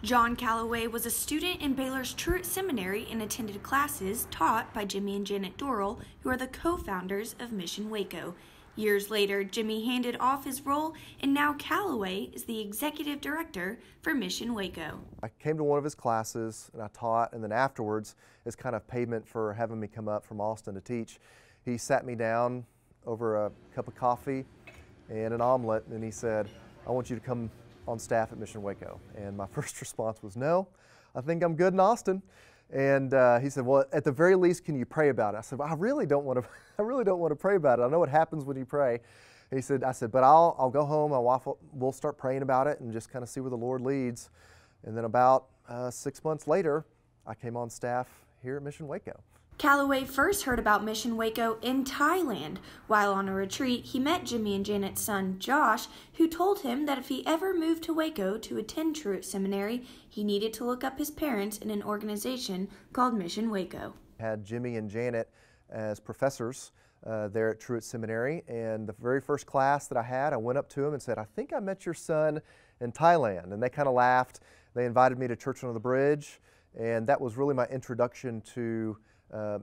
John Calloway was a student in Baylor's Truett Seminary and attended classes taught by Jimmy and Janet Dorrell, who are the co-founders of Mission Waco. Years later, Jimmy handed off his role, and now Calloway is the executive director for Mission Waco. I came to one of his classes and I taught, and then afterwards, as kind of payment for having me come up from Austin to teach, he sat me down over a cup of coffee and an omelet, and he said, "I want you to come on staff at Mission Waco." And my first response was, "No, I think I'm good in Austin." And he said, "Well, at the very least, can you pray about it?" I said, "Well, I really don't want to pray about it. I know what happens when you pray." And I said, "But I'll go home. We'll start praying about it and just kind of see where the Lord leads." And then about 6 months later, I came on staff here at Mission Waco. Calloway first heard about Mission Waco in Thailand. While on a retreat, he met Jimmy and Janet's son, Josh, who told him that if he ever moved to Waco to attend Truett Seminary, he needed to look up his parents in an organization called Mission Waco. I had Jimmy and Janet as professors there at Truett Seminary, and the very first class that I had, I went up to them and said, "I think I met your son in Thailand." And they kind of laughed. They invited me to Church Under the Bridge, and that was really my introduction to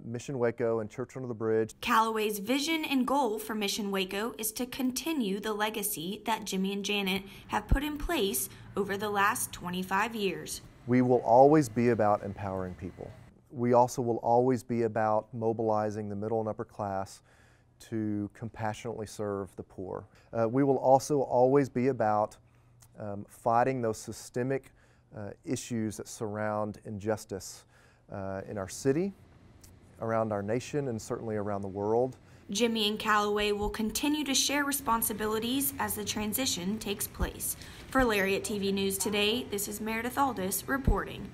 Mission Waco and Church Under the Bridge. Calloway's vision and goal for Mission Waco is to continue the legacy that Jimmy and Janet have put in place over the last 25 years. We will always be about empowering people. We also will always be about mobilizing the middle and upper class to compassionately serve the poor. We will also always be about fighting those systemic issues that surround injustice in our city, around our nation, and certainly around the world. Jimmy and Calloway will continue to share responsibilities as the transition takes place. For Lariat TV News Today, this is Meredith Aldis reporting.